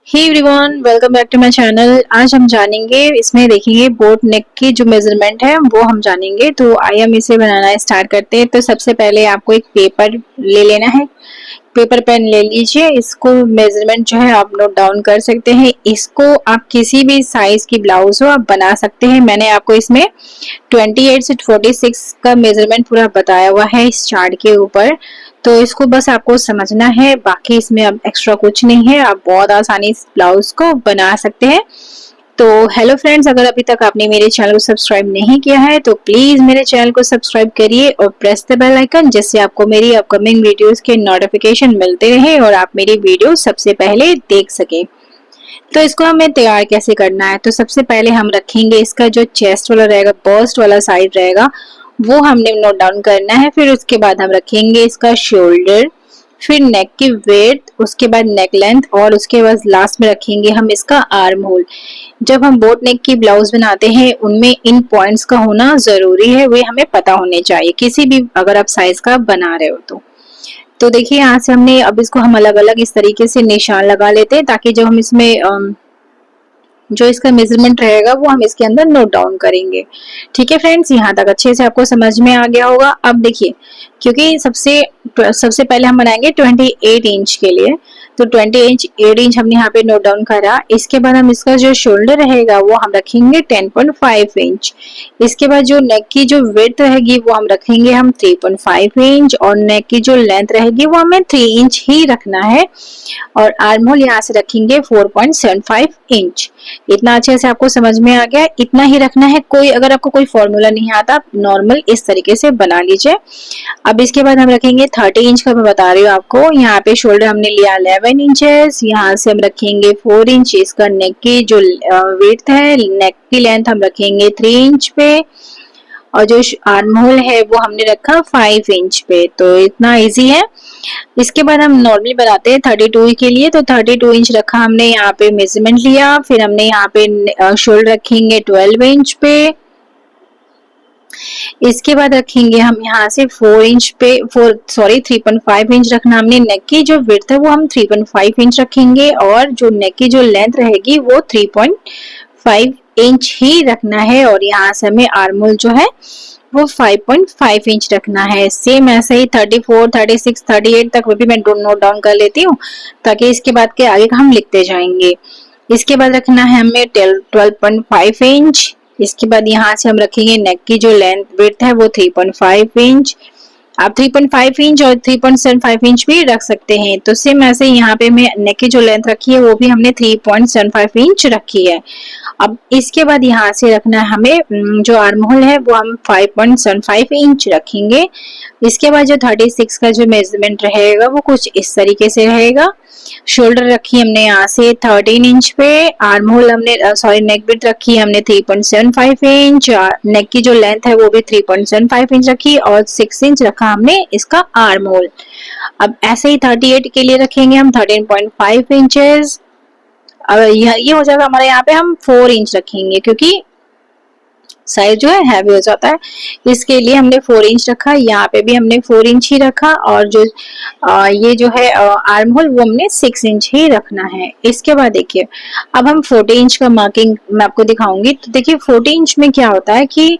Hey everyone, welcome back to my channel. आज हम जानेंगे, इसमें देखेंगे बोट नेक की जो मेजरमेंट है वो हम जानेंगे। तो आइए हम इसे बनाना स्टार्ट करते हैं। तो सबसे पहले आपको एक पेपर ले लेना है, पेपर पेन ले लीजिए। इसको मेजरमेंट जो है आप नोट डाउन कर सकते हैं। इसको आप किसी भी साइज की ब्लाउज हो आप बना सकते हैं। मैंने आपको इसमें 28 से 46 का मेजरमेंट पूरा बताया हुआ है इस चार्ट के ऊपर। तो इसको बस आपको समझना है, बाकी इसमें अब एक्स्ट्रा कुछ नहीं है। आप बहुत आसानी से ब्लाउज को बना सकते हैं। तो हेलो फ्रेंड्स, अगर अभी तक आपने मेरे चैनल को सब्सक्राइब नहीं किया है तो प्लीज मेरे चैनल को सब्सक्राइब करिए और प्रेस द बेल आइकन, जिससे आपको मेरी अपकमिंग वीडियोस के नोटिफिकेशन मिलते रहे और आप मेरी वीडियो सबसे पहले देख सकें। तो इसको हमें तैयार कैसे करना है, तो सबसे पहले हम रखेंगे इसका जो चेस्ट वाला रहेगा, बस्ट वाला साइड रहेगा, वो हमने नोट डाउन करना है। फिर उसके बाद हम रखेंगे इसका शोल्डर, फिर नेक की विड्थ, उसके बाद नेक लेंथ और उसके बाद लास्ट में रखेंगे हम इसका आर्म होल। जब हम बोट नेक की ब्लाउज बनाते हैं उनमें इन पॉइंट्स का होना जरूरी है, वे हमें पता होने चाहिए किसी भी अगर आप साइज का बना रहे हो तो देखिए यहाँ से हमने अब इसको हम अलग अलग इस तरीके से निशान लगा लेते हैं, ताकि जब हम इसमें जो इसका मेजरमेंट रहेगा वो हम इसके अंदर नोट डाउन करेंगे। ठीक है फ्रेंड्स, यहाँ तक अच्छे से आपको समझ में आ गया होगा। अब देखिए, क्योंकि सबसे पहले हम बनाएंगे 28 इंच के लिए, तो 28 इंच हमने यहाँ पे नोट डाउन करा। इसके बाद हम इसका जो शोल्डर रहेगा वो हम रखेंगे 10.5 इंच। इसके बाद जो नेक की जो विड्थ रहेगी वो हम रखेंगे हम 3.5 इंच, और नेक की जो लेंथ रहेगी वो हमें 3 इंच ही रखना है। और आर्म होल यहाँ से रखेंगे 4.75 इंच। इतना अच्छे से आपको समझ में आ गया, इतना ही रखना है। कोई अगर आपको कोई फॉर्मूला नहीं आता, आप नॉर्मल इस तरीके से बना लीजिए। अब इसके बाद हम रखेंगे 30 इंच का, मैं बता रही हूँ आपको। यहाँ पे शोल्डर हमने लिया 11 इंचेस, यहाँ से हम रखेंगे 4 इंच। इसका नेक की जो विड्थ है, नेक की लेंथ हम रखेंगे 3 इंच पे, और जो आर्म होल है वो हमने रखा 5 इंच पे। तो इतना इजी है। इसके बाद हम नॉर्मली बनाते हैं 32 के लिए, तो 32 इंच रखा हमने, यहाँ पे मेजरमेंट लिया। फिर हमने यहाँ पे शोल्डर रखेंगे 12 इंच पे। इसके बाद रखेंगे हम यहाँ से 4 इंच पे 3.5 इंच रखना हमने। नेक की जो विड्थ है वो हम 3.5 इंच रखेंगे, और जो नेक की जो लेंथ रहेगी वो 3.5 इंच ही रखना है। और यहाँ से हमें आर्म होल जो है वो 5.5 इंच रखना है। सेम ऐसे ही 34, 36, 38 तक वो भी मैं नोट डाउन कर लेती हूँ, ताकि इसके बाद के आगे का हम लिखते जाएंगे। इसके बाद रखना है हमें 12.5 इंच। इसके बाद यहाँ से हम रखेंगे नेक की जो लेंथ विड्थ है वो 3.5 इंच। आप 3.5 इंच और 3.75 इंच भी रख सकते हैं। तो सेम ऐसे यहाँ पे मैं नेक की जो लेंथ रखी है वो भी हमने 3.75 इंच रखी है। अब इसके बाद यहाँ से रखना है हमें जो आर्म होल है वो हम 5.75 इंच रखेंगे। इसके बाद जो 36 का जो मेजरमेंट रहेगा वो कुछ इस तरीके से रहेगा। शोल्डर रखी हमने यहाँ से 13 इंच पे, आर्म होल हमने नेक विड्थ रखी हमने 3.75 इंच, नेक की जो लेंथ है वो भी 3.75 इंच रखी, और 6 इंच रखा हमने इसका आर्म होल। अब ऐसे ही 38 के लिए रखेंगे हम 13.5 इंचेस। अब ये हो जाएगा हमारे, यहाँ पे हम 4 इंच रखेंगे क्योंकि साइज जो है हैवी हो जाता है, इसके लिए हमने 4 इंच रखा। यहाँ पे भी हमने 4 इंच ही रखा, और जो ये जो है आर्म होल वो हमने 6 इंच ही रखना है। इसके बाद देखिए, अब हम 40 इंच का मार्किंग मैं आपको दिखाऊंगी। तो देखिए 40 इंच में क्या होता है कि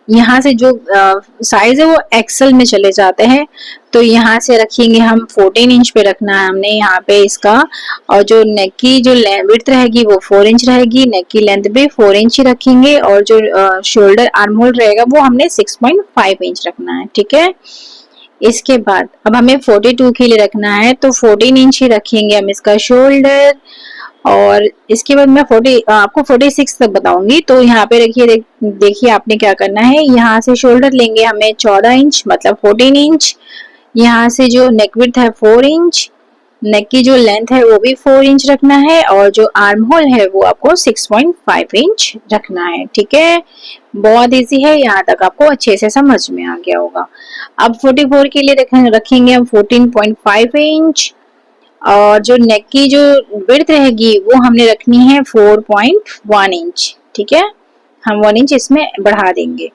यहाँ से जो साइज है वो एक्सेल में चले जाते हैं। तो यहाँ से रखेंगे हम 14 इंच पे रखना है हमने यहाँ पे इसका, और जो नेक की जो विड्थ रहेगी वो 4 इंच रहेगी, नेक की लेंथ भी 4 इंच ही रखेंगे, और जो शोल्डर आर्म होल रहेगा वो हमने 6.5 इंच रखना है। ठीक है, इसके बाद अब हमें 42 के लिए रखना है, तो 14 इंच ही रखेंगे हम इसका शोल्डर। और इसके बाद मैं आपको 46 तक बताऊंगी। तो यहाँ पे रखिए, देखिए आपने क्या करना है, यहाँ से शोल्डर लेंगे हमें 14 इंच मतलब 14 इंच। यहाँ से जो नेक विड्थ है 4 इंच, नेक की जो लेंथ है वो भी 4 इंच रखना है, और जो आर्म होल है वो आपको 6.5 इंच रखना है। ठीक है, बहुत इजी है, यहाँ तक आपको अच्छे से समझ में आ गया होगा। अब 44 के लिए रखेंगे हम 14.5 इंच, और जो नेक की जो विड्थ रहेगी वो हमने रखनी है 4.1 इंच। ठीक है, हम 1 इंच इसमें बढ़ा देंगे।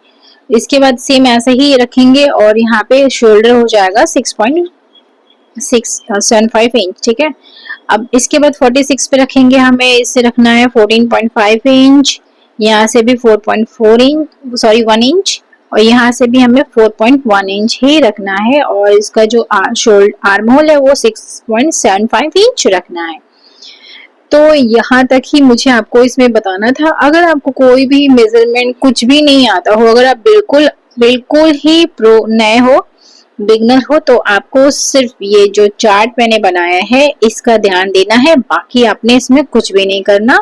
इसके बाद सेम ऐसे ही रखेंगे, और यहाँ पे शोल्डर हो जाएगा 6.675 इंच। ठीक है, अब इसके बाद 46 पे रखेंगे, हमें इससे रखना है 14.5 इंच, यहाँ से भी 4.4 इंच, सॉरी 1 इंच, और यहाँ से भी हमें 4.1 इंच ही रखना है, और इसका जो आर्म होल है वो 6.75 इंच रखना है। तो यहाँ तक ही मुझे आपको इसमें बताना था। अगर आपको कोई भी मेजरमेंट कुछ भी नहीं आता हो, अगर आप बिल्कुल बिल्कुल ही प्रो नए हो, बिगनर हो, तो आपको सिर्फ ये जो चार्ट मैंने बनाया है इसका ध्यान देना है, बाकी आपने इसमें कुछ भी नहीं करना।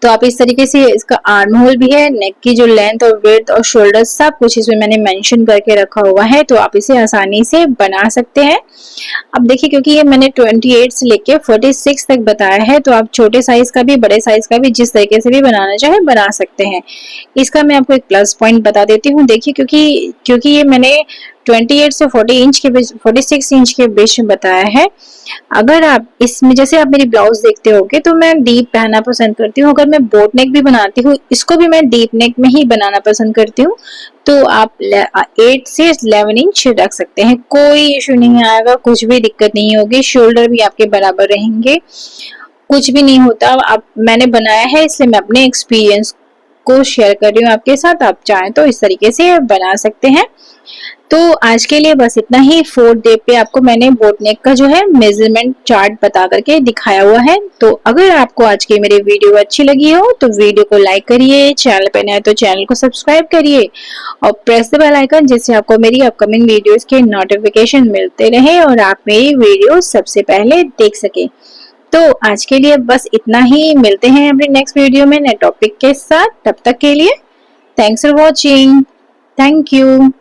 तो आप इस तरीके से, इसका आर्म होल भी है, नेक की जो लेंथ और विड्थ और शोल्डर सब कुछ इसमें मैंने मेंशन करके रखा हुआ है, तो आप इसे आसानी से बना सकते हैं। अब देखिए, क्योंकि ये मैंने 28 से लेके 46 तक बताया है, तो आप छोटे साइज का भी बड़े साइज का भी जिस तरीके से भी बनाना चाहे बना सकते हैं। इसका मैं आपको एक प्लस पॉइंट बता देती हूँ। देखिए, क्योंकि ये मैंने 28 से 40 इंच के बीच, 46 इंच के बीच में बताया है। अगर आप इसमें, जैसे आप मेरी ब्लाउज देखते होगे तो मैं डीप पहनना पसंद करती हूँ, अगर मैं बोट नेक भी बनाती हूँ इसको भी मैं डीप नेक में ही बनाना पसंद करती हूँ, तो आप 8 से 11 इंच रख सकते हैं, कोई इशू नहीं आएगा, कुछ भी दिक्कत नहीं होगी, शोल्डर भी आपके बराबर रहेंगे, कुछ भी नहीं होता। आप, मैंने बनाया है इसलिए मैं अपने एक्सपीरियंस को शेयर कर रही हूँ आपके साथ, आप चाहें तो इस तरीके से बना सकते हैं। तो आज के लिए बस इतना ही। 4th डे पे आपको मैंने बोट नेक का जो है मेजरमेंट चार्ट बता करके दिखाया हुआ है। तो अगर आपको आज की मेरी वीडियो अच्छी लगी हो तो वीडियो को लाइक करिए, चैनल पे नए तो चैनल को सब्सक्राइब करिए और प्रेस द बेल आइकन, जिससे आपको मेरी अपकमिंग वीडियोस के नोटिफिकेशन मिलते रहे और आप मेरी वीडियो सबसे पहले देख सके। तो आज के लिए बस इतना ही, मिलते हैं अपने नेक्स्ट वीडियो में नए टॉपिक के साथ। तब तक के लिए thanks for watching, thank you.